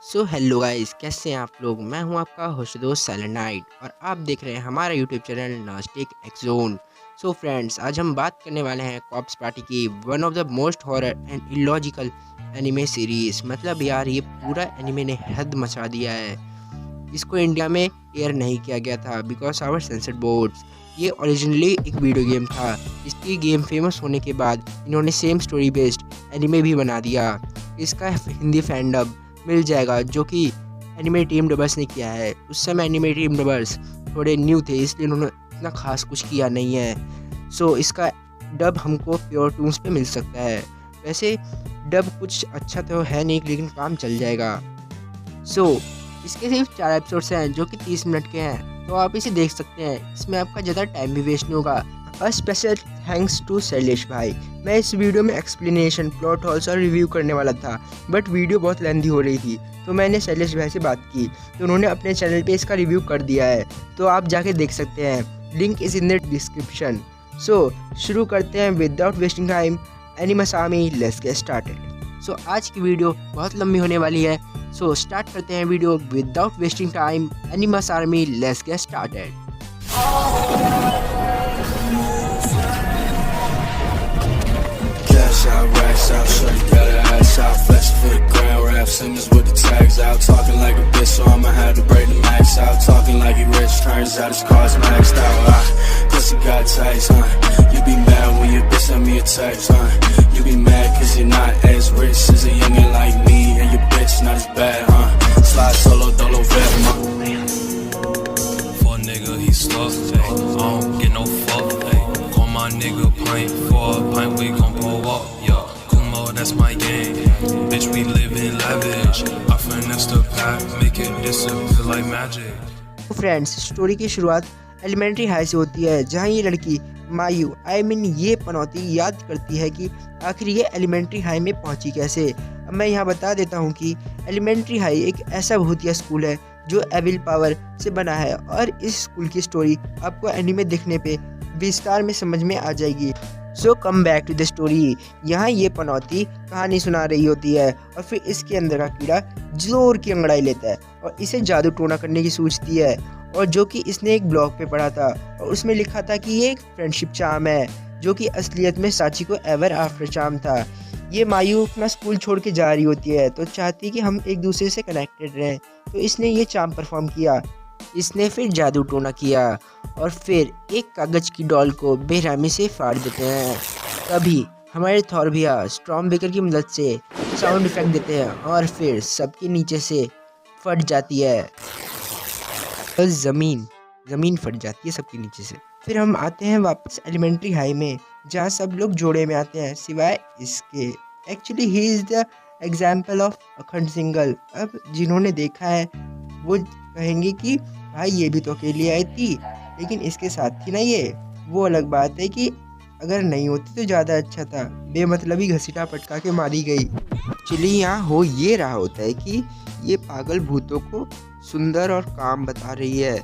So hello guys, कैसे हैं आप लोग। मैं हूं आपका होस्ट दोस्त साइलेंट नाइट और आप देख रहे हैं हमारा यूट्यूब चैनल नास्टिक एक्सोन। सो फ्रेंड्स, आज हम बात करने वाले हैं कॉप्स पार्टी की one of the most horror and illogical anime series. मतलब यार, ये पूरा एनिमे ने हद मचा दिया है। इसको इंडिया में एयर नहीं किया गया था बिकॉज आवर सेंसर्ड बोर्ड्स। ये ओरिजिनली एक वीडियो गेम था। इसकी गेम फेमस होने के बाद इन्होंने सेम स्टोरी बेस्ड एनिमे भी बना दिया। इसका हिंदी फैंडम मिल जाएगा जो कि एनिमे टीम डबर्स ने किया है। उस समय एनिमे टीम डबर्स थोड़े न्यू थे, इसलिए उन्होंने इतना खास कुछ किया नहीं है। सो इसका डब हमको प्योर टून्स पे मिल सकता है। वैसे डब कुछ अच्छा तो है नहीं, लेकिन काम चल जाएगा। सो इसके सिर्फ 4 एपिसोड्स हैं जो कि 30 मिनट के हैं, तो आप इसे देख सकते हैं। इसमें आपका ज़्यादा टाइम भी वेस्ट नहीं होगा। और स्पेशल थैंक्स टू शैलेश भाई। मैं इस वीडियो में एक्सप्लेनेशन, प्लॉट होल्स और रिव्यू करने वाला था, बट वीडियो बहुत लेंथी हो रही थी, तो मैंने शैलेश भाई से बात की, तो उन्होंने अपने चैनल पे इसका रिव्यू कर दिया है, तो आप जाके देख सकते हैं। Link is in the description. So शुरू करते हैं विदाउट वेस्टिंग टाइम। एनिमसामी, लेट्स गेट स्टार्टेड। सो आज की वीडियो बहुत लंबी होने वाली है, सो स्टार्ट करते हैं वीडियो विदाउट वेस्टिंग टाइम। एनिमसामी, let's get started. Cash out, racks out, shorty got her ass out, flexing for the ground, rap singers with the tags out, talking like a bitch, so I'ma have to break the max out, talking like he rich, turns out his car's maxed out, pussy got tags, you be mad when your bitch send me a text, you be mad cause you're not as rich as a youngin' like me, and your bitch not as bad, slide solo, dolo, vet, for a nigga, he stuck, I don't get no fuck, call my nigga pint for a pint, we gon' pull up, yeah. Kumo, that's my game. Bitch, we live in lavish. I finesse the pack, make it disappear like magic. Friends, story की शुरुआत elementary high से होती है, जहाँ ये लड़की मायू ये पनौती याद करती है कि आखिर ये एलिमेंट्री हाई में पहुंची कैसे। अब मैं यहाँ बता देता हूँ कि एलिमेंट्री हाई एक ऐसा भूतिया स्कूल है जो एविल पावर से बना है, और इस स्कूल की स्टोरी आपको एनीमे देखने पे विस्तार में समझ में आ जाएगी। So come back to the story. यहाँ ये पनौती कहानी सुना रही होती है, और फिर इसके अंदर का कीड़ा जोर की अंगड़ाई लेता है और इसे जादू टोना करने की सोचती है, और जो कि इसने एक ब्लॉग पे पढ़ा था, और उसमें लिखा था कि ये एक फ्रेंडशिप चार्म है, जो कि असलियत में साची को एवर आफ्टर चार्म था। ये मायू अपना स्कूल छोड़ के जा रही होती है, तो चाहती है कि हम एक दूसरे से कनेक्टेड रहें, तो इसने ये चार्म परफॉर्म किया। इसने फिर जादू टोना किया और फिर एक कागज की डॉल को बेरहमी से फाड़ देते हैं। तभी हमारे थॉर भैया स्टॉर्म ब्रेकर की मदद से साउंड इफेक्ट देते हैं, और फिर सबके नीचे से फट जाती है, और ज़मीन फट जाती है सबके नीचे से। फिर हम आते हैं वापस एलिमेंट्री हाई में, जहाँ सब लोग जोड़े में आते हैं सिवाय इसके। Actually he is the example of अखंड सिंगल। अब जिन्होंने देखा है वो कहेंगे कि भाई ये भी तो अकेली आई थी, लेकिन इसके साथ थी ना ये। वो अलग बात है कि अगर नहीं होती तो ज़्यादा अच्छा था, बेमतलबी घसीटा पटका के मारी गई। एक्चुअली यहाँ हो ये रहा होता है कि ये पागल भूतों को सुंदर और काम बता रही है,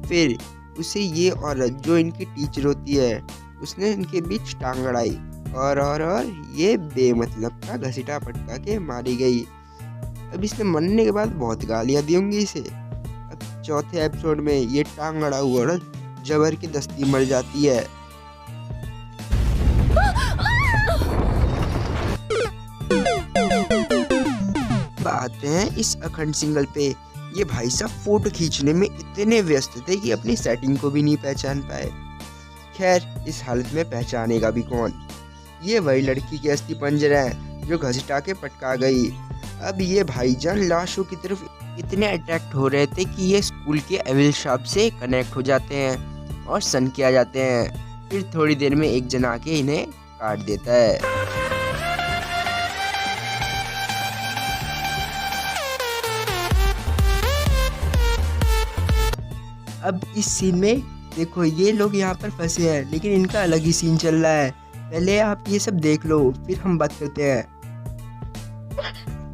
फिर उसे ये औरत जो इनकी टीचर होती है उसने इनके बीच टांग अड़ाई, और ये बेमतलब का घसीटा पटका के मारी गई। अब इसने मरने के बाद बहुत गालियाँ दी होंगी इसे। अब चौथे एपिसोड में ये टांग अड़ा हुआ औरत जबर की दस्ती मर जाती है। आते हैं इस अखंड सिंगल पे। ये भाई साहब फोटो खींचने में इतने व्यस्त थे कि अपनी सेटिंग को भी नहीं पहचान पाए। खैर, इस हालत में पहचानेगा भी कौन। ये वही लड़की के अस्थि पंजर हैं जो घसीटा के पटका गई। अब ये भाईजान लाशों की तरफ इतने अट्रैक्ट हो रहे थे कि ये स्कूल के एविल शॉप से कनेक्ट हो जाते हैं और सन किया जाते हैं। फिर थोड़ी देर में एक जना के इन्हें काट देता है। अब इस सीन में देखो, ये लोग यहाँ पर फंसे हैं, लेकिन इनका अलग ही सीन चल रहा है। पहले आप ये सब देख लो, फिर हम बात करते हैं।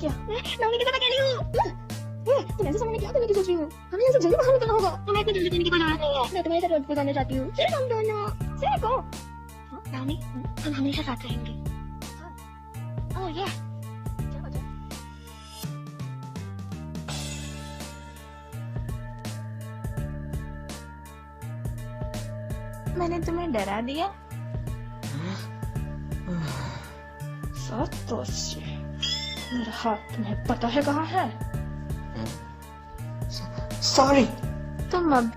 क्या मैं के साथ अकेली हूँ? तुम ऐसे समझने क्या करने की सोच रही हो? हमें यहाँ से जल्दी बाहर निकलना होगा। हमें इतनी जल्दी जाने की कोई जरूरत नहीं है। मैं तुम्हारे साथ रोड पे जाना चाहती हूँ। सिर्फ हम दोनों। सिर्फ को रानी, हम हमेशा साथ रहेंगे। ओह ये क्या वजह? मैंने तुम्हें डरा दिया? मेरा हाथ तुम्हें पता है कहाँ है? सॉरी। तुम अब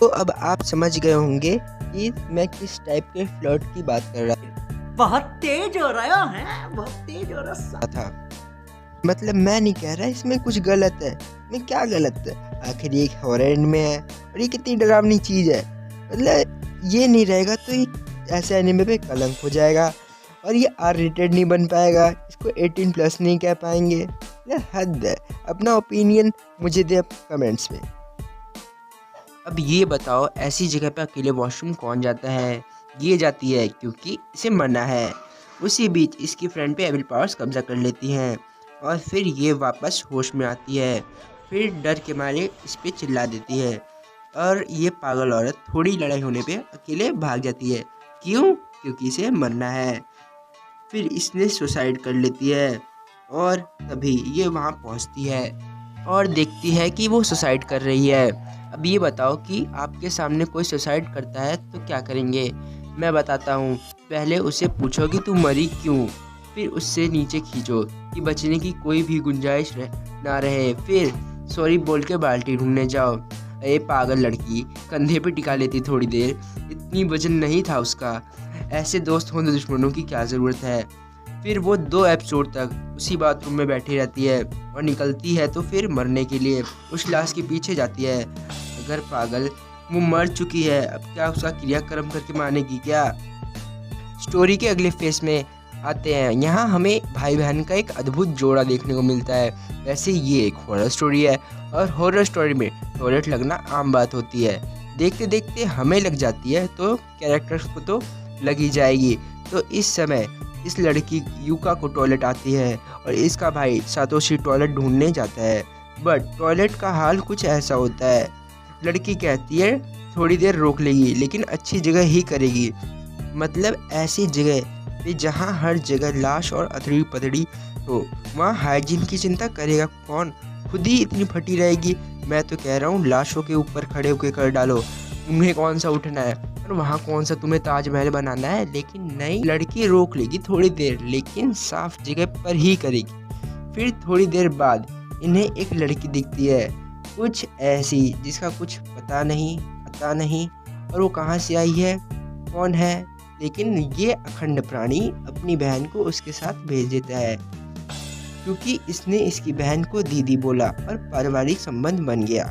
तो अब आप समझ गए होंगे कि मैं किस टाइप के फ्लर्ट की बात कर रहा बहुत तेज हो रहा है, बहुत तेज हो रहा था। मतलब मैं नहीं कह रहा इसमें कुछ गलत है। मैं क्या गलत है? आखिर ये एक हॉरर में है और ये कितनी डरावनी चीज़ है। मतलब ये नहीं रहेगा तो ये ऐसे एनिमे पे कलंक हो जाएगा और ये आर रेटेड नहीं बन पाएगा। इसको 18+ नहीं कह पाएंगे। ये हद है। अपना ओपिनियन मुझे दे कमेंट्स में। अब ये बताओ, ऐसी जगह पे अकेले वॉशरूम कौन जाता है? ये जाती है क्योंकि इसे मना है। उसी बीच इसकी फ्रेंड पे एविल पावर्स कब्जा कर लेती हैं और फिर ये वापस होश में आती है। फिर डर के मारे इस पे चिल्ला देती है और ये पागल औरत थोड़ी लड़ाई होने पे अकेले भाग जाती है। क्यों? क्योंकि इसे मरना है। फिर इसने सुसाइड कर लेती है और तभी ये वहाँ पहुँचती है और देखती है कि वो सुसाइड कर रही है। अब ये बताओ कि आपके सामने कोई सुसाइड करता है तो क्या करेंगे? मैं बताता हूँ। पहले उससे पूछो कि तू मरी क्यों, फिर उससे नीचे खींचो कि बचने की कोई भी गुंजाइश ना रहे। फिर सॉरी बोल के बाल्टी ढूंढने जाओ। अरे पागल लड़की, कंधे पे टिका लेती थोड़ी देर, इतनी वजन नहीं था उसका। ऐसे दोस्त होने दुश्मनों की क्या ज़रूरत है। फिर वो 2 एपिसोड तक उसी बाथरूम में बैठी रहती है और निकलती है तो फिर मरने के लिए उस लाश के पीछे जाती है। अगर पागल, वो मर चुकी है, अब क्या उसका क्रियाक्रम करके मानेगी क्या? स्टोरी के अगले फेस में आते हैं। यहाँ हमें भाई बहन का एक अद्भुत जोड़ा देखने को मिलता है। वैसे ये एक हॉरर स्टोरी है और हॉरर स्टोरी में टॉयलेट लगना आम बात होती है। देखते देखते हमें लग जाती है तो कैरेक्टर्स को तो लग ही जाएगी। तो इस समय इस लड़की यूका को टॉयलेट आती है और इसका भाई सातोशी टॉयलेट ढूंढने जाता है। बट टॉयलेट का हाल कुछ ऐसा होता है। लड़की कहती है थोड़ी देर रोक लेगी लेकिन अच्छी जगह ही करेगी। मतलब ऐसी जगह पे जहाँ हर जगह लाश और अथड़ी पथड़ी हो। वहाँ हाइजीन की चिंता करेगा कौन? खुद ही इतनी फटी रहेगी। मैं तो कह रहा हूँ लाशों के ऊपर खड़े होकर कर डालो। उन्हें कौन सा उठना है और वहाँ कौन सा तुम्हें ताजमहल बनाना है। लेकिन नहीं, लड़की रोक लेगी थोड़ी देर लेकिन साफ जगह पर ही करेगी। फिर थोड़ी देर बाद इन्हें एक लड़की दिखती है, कुछ ऐसी जिसका कुछ पता नहीं और वो कहाँ से आई है, कौन है। लेकिन ये अखंड प्राणी अपनी बहन को उसके साथ भेज देता है क्योंकि इसने इसकी बहन को दीदी बोला और पारिवारिक संबंध बन गया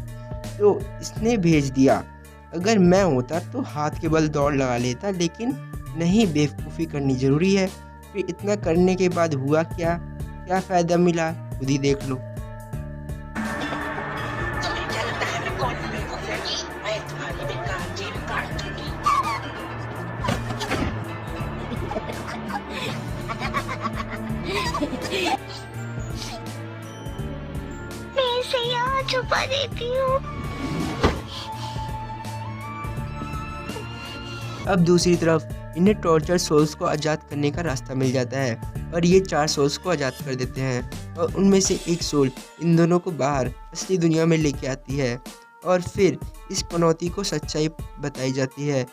तो इसने भेज दिया। अगर मैं होता तो हाथ के बल दौड़ लगा लेता, लेकिन नहीं, बेवकूफ़ी करनी ज़रूरी है। फिर इतना करने के बाद हुआ क्या फ़ायदा मिला, खुद ही देख लो। मैं इसे यहाँ छुपा देती हूँ। अब दूसरी तरफ इन्हें टॉर्चर सोल्स को आज़ाद करने का रास्ता मिल जाता है और ये 4 सोल्स को आज़ाद कर देते हैं और उनमें से एक सोल इन दोनों को बाहर असली दुनिया में लेके आती है और फिर इस पनौती को सच्चाई बताई जाती है।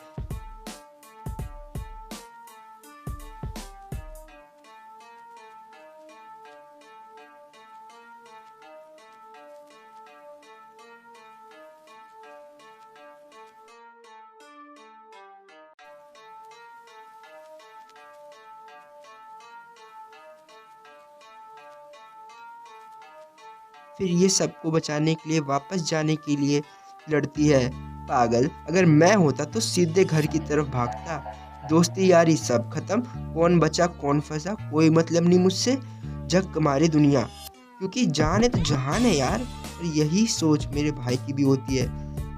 फिर ये सबको बचाने के लिए वापस जाने के लिए लड़ती है। पागल, अगर मैं होता तो सीधे घर की तरफ भागता। दोस्ती यारी सब खत्म, कौन बचा कौन फंसा कोई मतलब नहीं मुझसे। जग मारे दुनिया, क्योंकि जान है तो जहान है यार। और यही सोच मेरे भाई की भी होती है।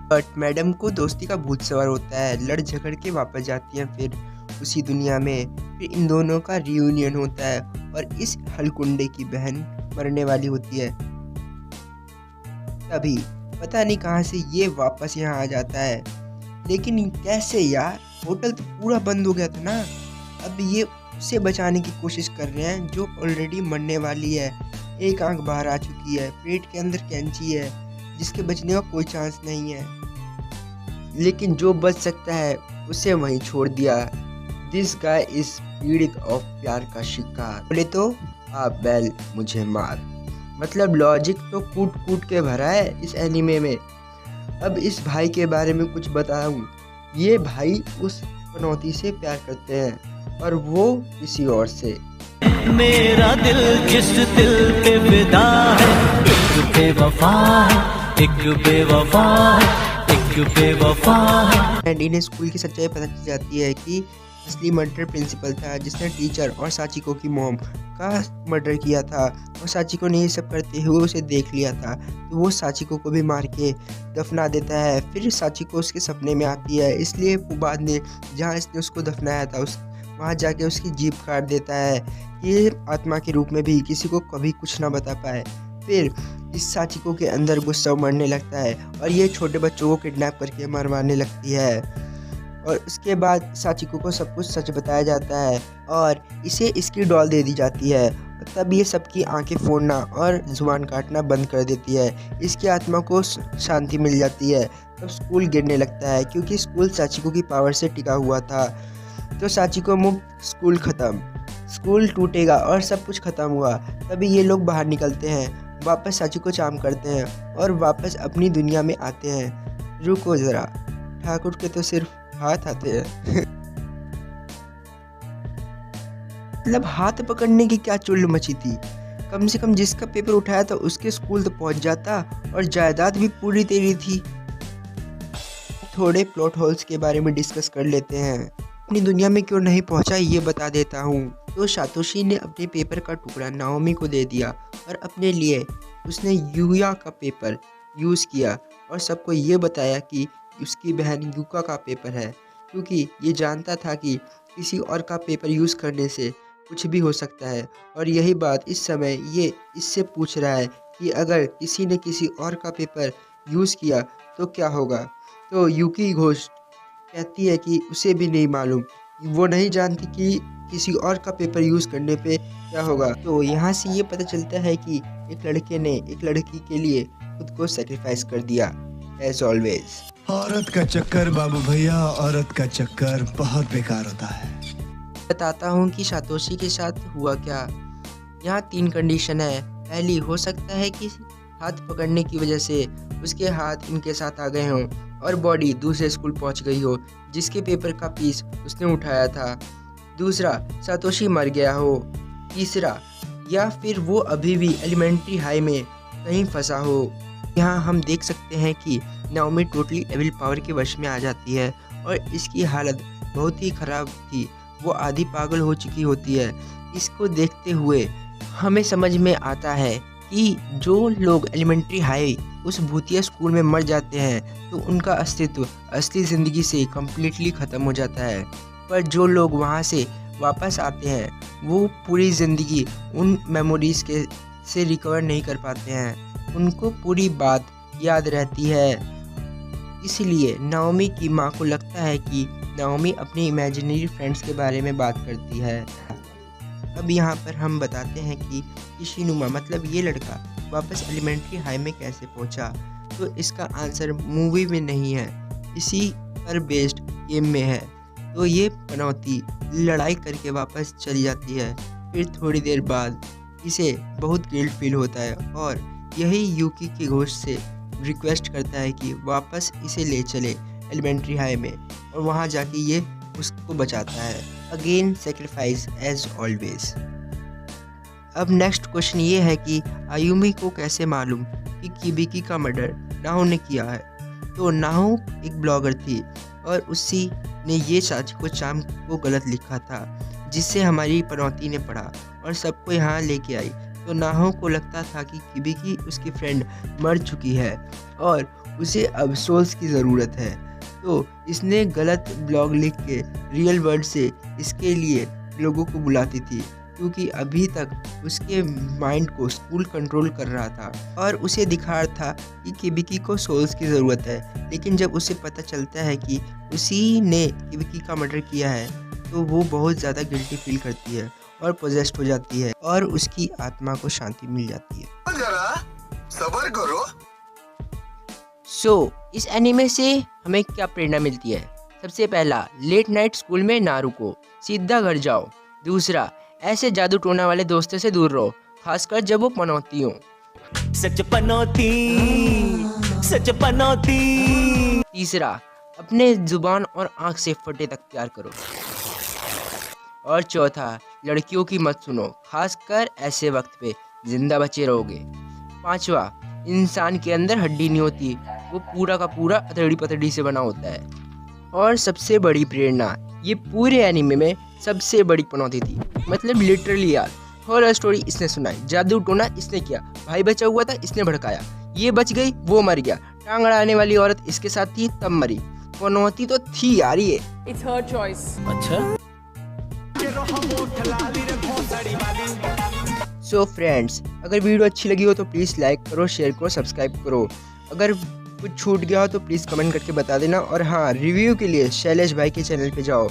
बट मैडम को दोस्ती का भूत सवार होता है। लड़ झगड़ के वापस जाती हैं फिर उसी दुनिया में। फिर इन दोनों का रियूनियन होता है और इस हलकुंडे की बहन मरने वाली होती है। तभी पता नहीं कहाँ से ये वापस यहाँ आ जाता है। लेकिन कैसे यार, होटल तो पूरा बंद हो गया था ना। अब ये उसे बचाने की कोशिश कर रहे हैं जो ऑलरेडी मरने वाली है। एक आंख बाहर आ चुकी है, पेट के अंदर कैंची है जिसके बचने का कोई चांस नहीं है, लेकिन जो बच सकता है उसे वहीं छोड़ दिया। दिस गाय इज पीड़ित ऑफ प्यार का शिकार। बोले तो आप बैल मुझे मार। मतलब लॉजिक तो कूट कूट के भरा है इस एनीमे में। अब इस भाई के बारे में कुछ बताऊं। ये भाई उस पनौती से प्यार करते हैं और वो किसी और से। मेरा दिल जिस दिल पे विदा है, एक बेवफा है, एक बेवफा है, एक बेवफा है। एंड इन्हें स्कूल की सच्चाई पता चल जाती है कि असली मर्डर प्रिंसिपल था जिसने टीचर और साचिको की मॉम का मर्डर किया था, और साचिको ने ये सब करते हुए उसे देख लिया था, तो वो साचिको को भी मार के दफना देता है। फिर साचिको उसके सपने में आती है, इसलिए वो बाद में जहाँ इसने उसको दफनाया था वहाँ जाके उसकी जीभ काट देता है कि आत्मा के रूप में भी किसी को कभी कुछ ना बता पाए। फिर इस साचिको के अंदर गुस्सा मरने लगता है और ये छोटे बच्चों को किडनैप करके मरवाने लगती है, और उसके बाद साचिको को सब कुछ सच बताया जाता है और इसे इसकी डॉल दे दी जाती है। तब ये सबकी आंखें फोड़ना और जुबान काटना बंद कर देती है। इसकी आत्मा को शांति मिल जाती है। तब स्कूल गिरने लगता है क्योंकि स्कूल साचिको की पावर से टिका हुआ था। तो साचिको मुक्त, स्कूल ख़त्म, स्कूल टूटेगा और सब कुछ ख़त्म हुआ। तभी ये लोग बाहर निकलते हैं, वापस साचिको चाम करते हैं और वापस अपनी दुनिया में आते हैं। रुको ज़रा, ठाकुर के तो सिर्फ हाथ आते हैं। मतलब हाथ पकड़ने की क्या चुल्ल मची थी। कम से कम जिसका पेपर उठाया था उसके स्कूल तो पहुंच जाता और जायदाद भी पूरी तेरी थी। थोड़े प्लॉट होल्स के बारे में डिस्कस कर लेते हैं। अपनी दुनिया में क्यों नहीं पहुंचा ये बता देता हूँ। तो सातोशी ने अपने पेपर का टुकड़ा नाओमी को दे दिया और अपने लिए उसने यूया का पेपर यूज़ किया और सबको ये बताया कि उसकी बहन यूका का पेपर है, क्योंकि ये जानता था कि किसी और का पेपर यूज़ करने से कुछ भी हो सकता है। और यही बात इस समय ये इससे पूछ रहा है कि अगर किसी ने किसी और का पेपर यूज़ किया तो क्या होगा। तो यूकी घोष कहती है कि उसे भी नहीं मालूम, वो नहीं जानती कि किसी और का पेपर यूज़ करने पे क्या होगा। तो यहाँ से ये पता चलता है कि एक लड़के ने एक लड़की के लिए खुद को सेक्रीफाइस कर दिया, एज ऑलवेज। औरत का चक्कर बाबू भैया, औरत का चक्कर बहुत बेकार होता है। बताता हूँ कि सातोशी के साथ हुआ क्या। यहाँ 3 कंडीशन है। पहली, हो सकता है कि हाथ पकड़ने की वजह से उसके हाथ इनके साथ आ गए हों और बॉडी दूसरे स्कूल पहुँच गई हो जिसके पेपर का पीस उसने उठाया था। दूसरा, सातोशी मर गया हो। तीसरा, या फिर वो अभी भी एलिमेंट्री हाई में कहीं फंसा हो। यहाँ हम देख सकते हैं कि नाओमी टोटली एविल पावर के वश में आ जाती है और इसकी हालत बहुत ही ख़राब थी। वो आधी पागल हो चुकी होती है। इसको देखते हुए हमें समझ में आता है कि जो लोग एलिमेंट्री हाई उस भूतिया स्कूल में मर जाते हैं तो उनका अस्तित्व असली ज़िंदगी से कम्प्लीटली ख़त्म हो जाता है, पर जो लोग वहाँ से वापस आते हैं वो पूरी ज़िंदगी उन मेमोरीज़ के से रिकवर नहीं कर पाते हैं। उनको पूरी बात याद रहती है। इसलिए नाओमी की माँ को लगता है कि नाओमी अपने इमेजिनरी फ्रेंड्स के बारे में बात करती है। अब यहाँ पर हम बताते हैं कि किशिनुमा मतलब ये लड़का वापस एलिमेंट्री हाई में कैसे पहुँचा। तो इसका आंसर मूवी में नहीं है, इसी पर बेस्ड गेम में है। तो ये पनौती लड़ाई करके वापस चली जाती है। फिर थोड़ी देर बाद इसे बहुत गिल्ट फील होता है और यही यूकी के घोष से रिक्वेस्ट करता है कि वापस इसे ले चले एलिमेंट्री हाई में, और वहाँ जाके ये उसको बचाता है। Again sacrifice as always. अब नेक्स्ट क्वेश्चन ये है कि आयुमी को कैसे मालूम कि किबिकी का मर्डर नाहो ने किया है। तो नाहो एक ब्लॉगर थी और उसी ने ये साचिको चाम को गलत लिखा था, जिससे हमारी पनौती ने पढ़ा और सबको यहाँ लेके आई। तो नाहो को लगता था कि किबिकी उसकी फ्रेंड मर चुकी है और उसे अब सोल्स की ज़रूरत है। तो इसने गलत ब्लॉग लिख के रियल वर्ल्ड से इसके लिए लोगों को बुलाती थी, क्योंकि अभी तक उसके माइंड को स्कूल कंट्रोल कर रहा था और उसे दिखा रहा था कि किबिकी को सोल्स की ज़रूरत है। लेकिन जब उसे पता चलता है कि उसी ने किबिकी का मर्डर किया है तो वो बहुत ज़्यादा गिल्टी फील करती है और पोजेस्ड हो जाती है और उसकी आत्मा को शांति मिल जाती है। जरा सब्र करो। इस एनीमे से हमें क्या प्रेरणा मिलती है? सबसे पहला, लेट नाइट स्कूल में ना रुको, सीधा घर जाओ। दूसरा, ऐसे जादू टोना वाले दोस्तों से दूर रहो, खासकर जब वो पनौती हो। सच पनौती। तीसरा, अपने जुबान और आंख से फटे तक प्यार करो। और चौथा, लड़कियों की मत सुनो, खासकर ऐसे वक्त पे, जिंदा बचे रहोगे। पांचवा, इंसान के अंदर हड्डी नहीं होती, वो पूरा का पूरा अतड़ी पतड़ी से बना होता है। और सबसे बड़ी प्रेरणा, ये पूरे एनीमे में सबसे बड़ी पनौती थी, मतलब लिटरली यार। हॉरर स्टोरी इसने सुनाई, जादू टोना इसने किया, भाई बचा हुआ था इसने भड़काया, ये बच गई वो मर गया, टांग अड़ाने वाली औरत इसके साथ थी तब मरी। पनौती तो थी यार ये। It's her choice. अच्छा। सो फ्रेंड्स, अगर वीडियो अच्छी लगी हो तो प्लीज़ लाइक करो, शेयर करो, सब्सक्राइब करो। अगर कुछ छूट गया हो तो प्लीज़ कमेंट करके बता देना। और हाँ, रिव्यू के लिए शैलेश भाई के चैनल पे जाओ,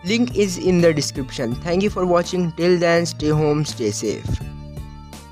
link is in the description. Thank you for watching, till then stay home, stay safe.